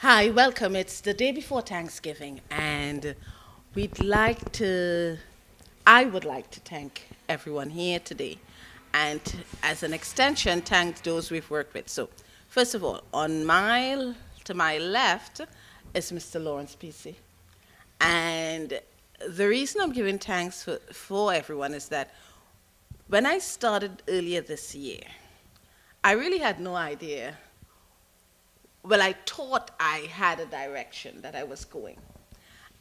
Hi, welcome. It's the day before Thanksgiving, and we'd like to, I would like to thank everyone here today, and as an extension, thank those we've worked with. So, first of all, to my left is Mr. Lawrence PC, and the reason I'm giving thanks for everyone is that when I started earlier this year, I really had no idea. Well, I thought I had a direction that I was going.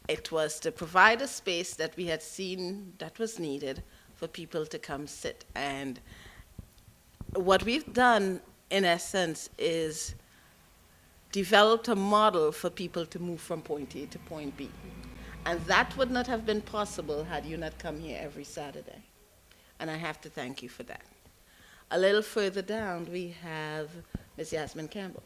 It was to provide a space that we had seen that was needed for people to come sit. And what we've done, in essence, is developed a model for people to move from point A to point B. And that would not have been possible had you not come here every Saturday. And I have to thank you for that. A little further down, we have Ms. Yasmin Campbell.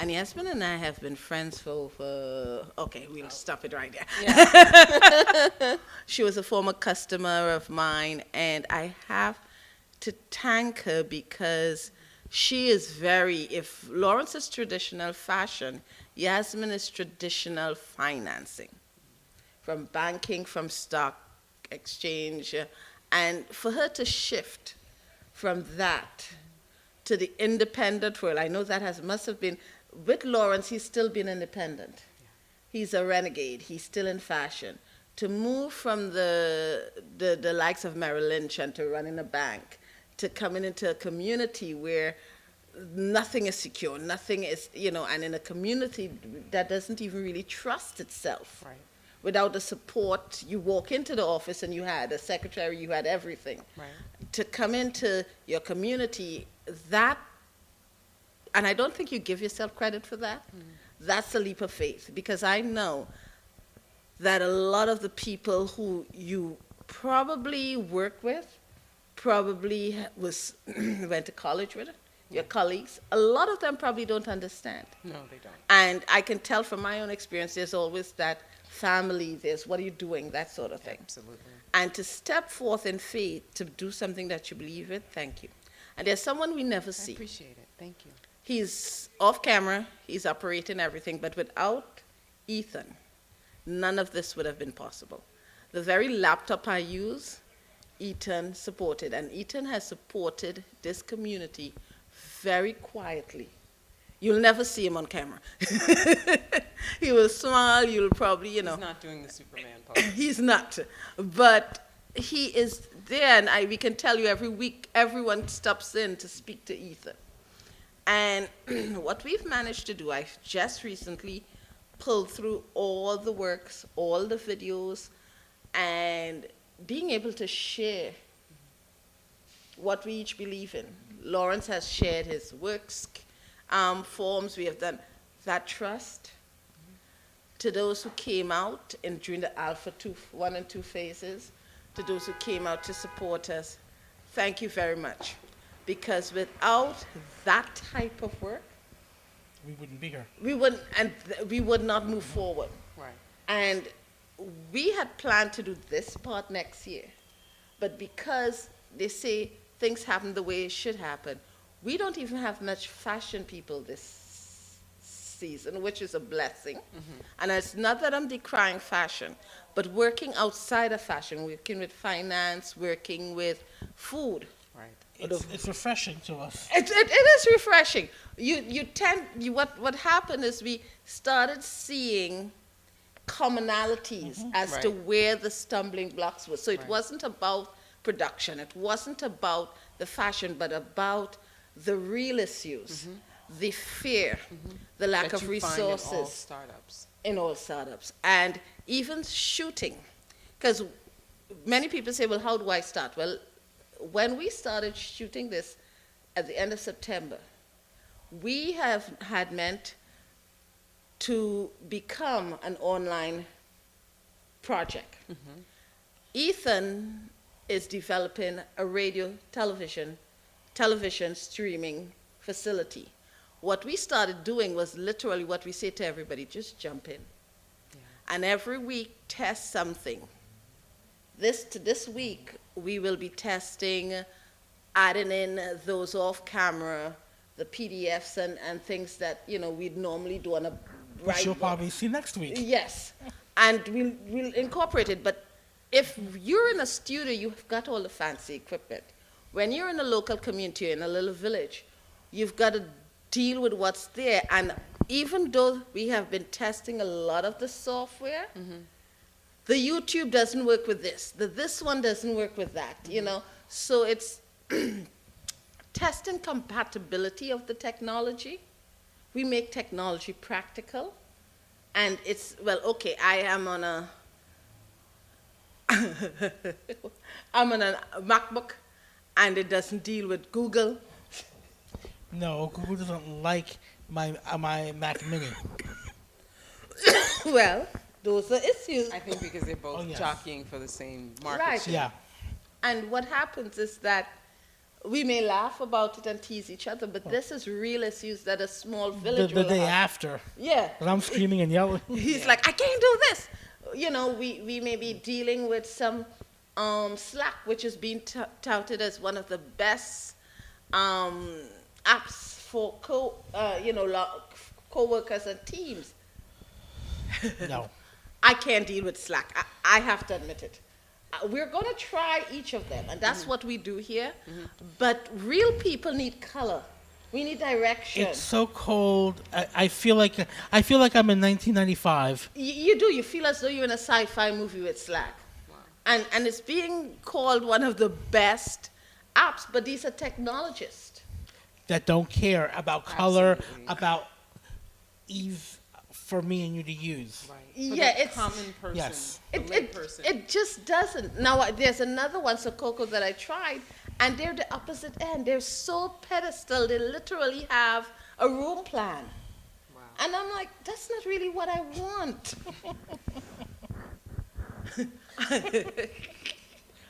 And Yasmin and I have been friends okay, we'll stop it right there. Yeah. She was a former customer of mine, and I have to thank her because she is if Lawrence is traditional fashion, Yasmin is traditional financing, from banking, from stock exchange, and for her to shift from that to the independent world, I know that must have been, with Lawrence, he's still been independent. He's a renegade. He's still in fashion. To move from the likes of Merrill Lynch and to running a bank, to coming into a community where nothing is secure, nothing is, and in a community that doesn't even really trust itself. Right. Without the support, you walk into the office and you had a secretary, you had everything. Right. To come into your community, and I don't think you give yourself credit for that. That's a leap of faith, because I know that a lot of the people who you probably work with, probably went to college with, your colleagues, a lot of them probably don't understand. No, they don't. And I can tell from my own experience, there's always that family, there's what are you doing, that sort of thing. Absolutely. And to step forth in faith, to do something that you believe in, thank you. And there's someone we never see. I appreciate it. Thank you. He's off camera, he's operating everything, but without Ethan, none of this would have been possible. The very laptop I use, Ethan supported, and Ethan has supported this community very quietly. You'll never see him on camera. He will smile, you'll probably, He's not doing the Superman part. He's not, but he is there, and we can tell you every week, everyone stops in to speak to Ethan. And what we've managed to do, I've just recently pulled through all the works, all the videos, and being able to share what we each believe in. Lawrence has shared his works, forms. We have done that trust to those who came out during the Alpha 1 and 2 phases, to those who came out to support us. Thank you very much. Because without that type of work, we wouldn't be here. We would not move forward. Right. And we had planned to do this part next year, but because they say things happen the way it should happen, we don't even have much fashion people this season, which is a blessing. Mm-hmm. And it's not that I'm decrying fashion, but working outside of fashion, working with finance, working with food. Right. It's refreshing to us. It is refreshing. What happened is we started seeing commonalities as to where the stumbling blocks were. So it wasn't about production. It wasn't about the fashion, but about the real issues, the fear, the lack of resources. In all startups. And even shooting. Because many people say, well, how do I start? Well, when we started shooting this at the end of September, we had meant to become an online project. Mm-hmm. Ethan is developing a radio television streaming facility. What we started doing was literally what we say to everybody, just jump in. Yeah. And every week test something. This week, we will be testing, adding in those off-camera, the PDFs and things that, we'd normally do on a write You'll books. probably see next week. Yes, and we'll incorporate it. But if you're in a studio, you've got all the fancy equipment. When you're in a local community, in a little village, you've got to deal with what's there. And even though we have been testing a lot of the software, the YouTube doesn't work with this one doesn't work with that, you know. So it's testing compatibility of the technology. We make technology practical. And it's, well, okay, I am on a, I'm on a MacBook, and it doesn't deal with Google. No, Google doesn't like my Mac Mini. Well, those are issues. I think because they're both Oh, yes. jockeying for the same market Right. share. Yeah. And what happens is that we may laugh about it and tease each other, but this is real issues that a small village The will day have. after. Yeah. And I'm screaming and yelling. He's like, I can't do this. You know, we may be dealing with some Slack, which is being touted as one of the best apps for co-workers and teams. No. I can't deal with Slack. I have to admit it. We're going to try each of them, and that's what we do here. But real people need color. We need direction. It's so cold. I feel like I'm in 1995. You do. You feel as though you're in a sci-fi movie with Slack. Wow. And it's being called one of the best apps, but these are technologists. That don't care about color, Absolutely. about ease for me and you to use. Right. Yeah, the it's- common person, Yes. the lay person. It just doesn't. Now, there's another one, Sococo, that I tried, and they're the opposite end. They're so pedestal, they literally have a room plan. Wow. And I'm like, that's not really what I want.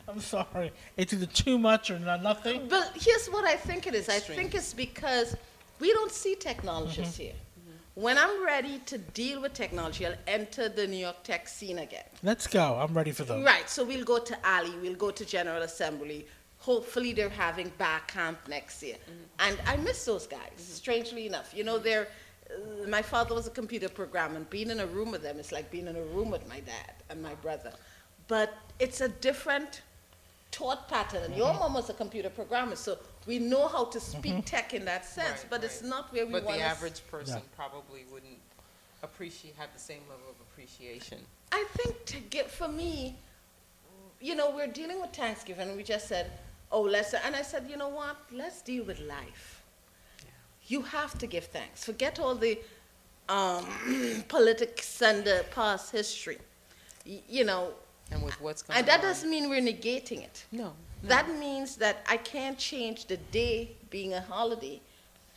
I'm sorry. It's either too much or nothing. But here's what I think it is. I Extreme. think it's because we don't see technologists here. When I'm ready to deal with technology, I'll enter the New York tech scene again. Let's go. I'm ready for them. Right, so we'll go to Ali, we'll go to General Assembly. Hopefully they're having bar camp next year. And I miss those guys, strangely enough. You know, my father was a computer programmer, and being in a room with them is like being in a room with my dad and my brother. But it's a different thought pattern. And your mom was a computer programmer, so we know how to speak tech in that sense, Right, but it's right. not where we But want the to. average person Yeah. probably wouldn't have the same level of appreciation. I think to get, for me, you know, we're dealing with Thanksgiving, and we just said, oh, and I said, you know what, let's deal with life. You have to give thanks. Forget all the politics and the past history. You know, And with what's going on. and that doesn't mean we're negating it. No. That means that I can't change the day being a holiday,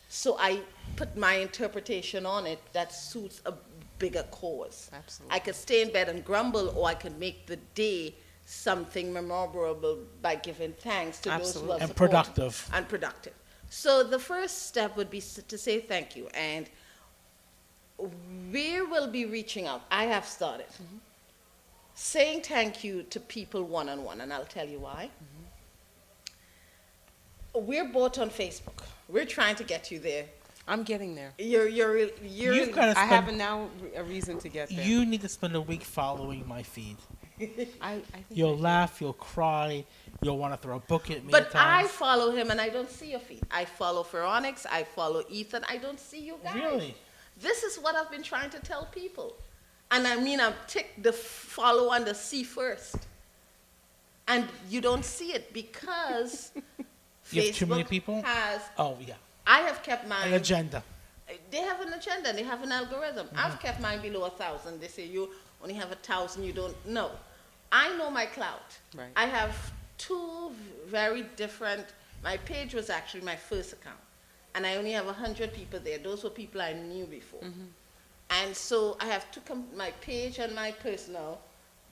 so I put my interpretation on it that suits a bigger cause. Absolutely. I could stay in bed and grumble, or I could make the day something memorable by giving thanks to those who Absolutely. have And supported. productive. And productive. So the first step would be to say thank you, and we will be reaching out. I have started saying thank you to people one-on-one, and I'll tell you why. We're both on Facebook. We're trying to get you there. I'm getting there. You've got to I have spend. now a reason to get there. You need to spend a week following my feed. I think You'll I laugh. You'll cry. You'll want to throw a book at me. But at I times. follow him, and I don't see your feed. I follow Veronix. I follow Ethan. I don't see you guys. Really? This is what I've been trying to tell people. And I mean, I've ticked the follow and the see first. And you don't see it because You have too many Facebook people? has, Oh yeah. I have kept An mine. agenda. They have an agenda. They have an algorithm. I've kept mine below 1,000. They say you only have 1,000. You don't know. I know my clout. Right. I have two very different. My page was actually my first account, and I only have 100 people there. Those were people I knew before. And so I have my page and my personal,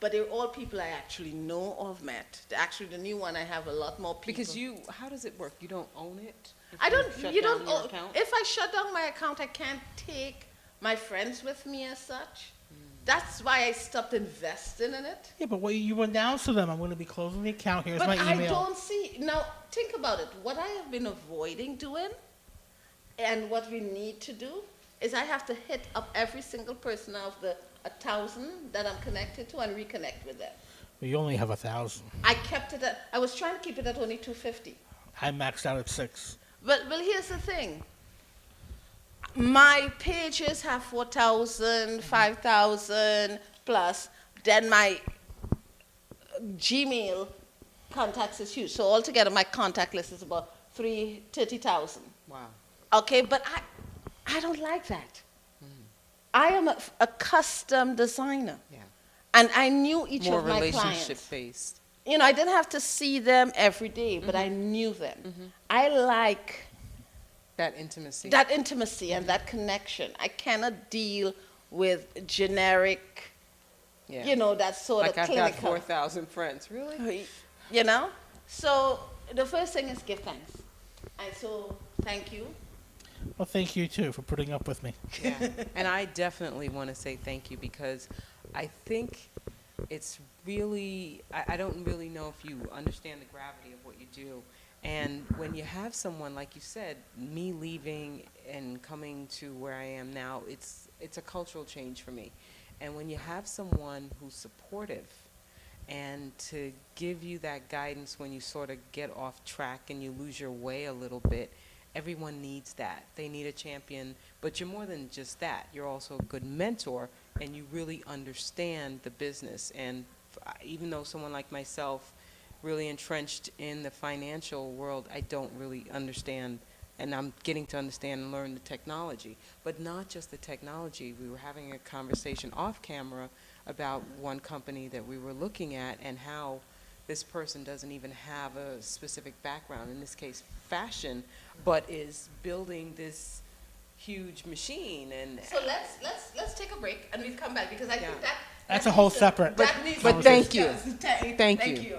but they're all people I actually know or have met. Actually, the new one I have a lot more people. Because how does it work? You don't own it? If I don't. shut You down don't. your account? If I shut down my account, I can't take my friends with me as such. That's why I stopped investing in it. Yeah, but what you announce to them, I'm going to be closing the account. Here's But my I email. don't see. Now, think about it. What I have been avoiding doing and what we need to do is I have to hit up every single person of the 1,000 that I'm connected to and reconnect with them. You only have 1,000. I kept it at, I was trying to keep it at only 250. I maxed out at 6. Well, here's the thing. My pages have 4,000, 5,000 plus. Then my Gmail contacts is huge. So altogether, my contact list is about 30,000. Wow. Okay, but I don't like that. I am a custom designer. Yeah. And I knew each More of my relationship clients. based. You know, I didn't have to see them every day, but I knew them. I like That intimacy. that intimacy and that connection. I cannot deal with generic, Yeah. you know, that sort like of I've clinical. got 4,000 friends. Really? You know? So the first thing is give thanks. And so thank you. Well, thank you too for putting up with me. Yeah. And I definitely want to say thank you because I think it's really, I don't really know if you understand the gravity of what you do. And when you have someone, like you said, me leaving and coming to where I am now, it's a cultural change for me. And when you have someone who's supportive and to give you that guidance when you sort of get off track and you lose your way a little bit, everyone needs that. They need a champion, but you're more than just that. You're also a good mentor, and you really understand the business. And even though someone like myself, really entrenched in the financial world, I don't really understand, and I'm getting to understand and learn the technology. But not just the technology. We were having a conversation off camera about one company that we were looking at and how this person doesn't even have a specific background, in this case fashion, but is building this huge machine. And So let's take a break and we'll come back because I think that That's a whole needs to- separate that needs to but be thank you. discussed. Thank you. Thank you.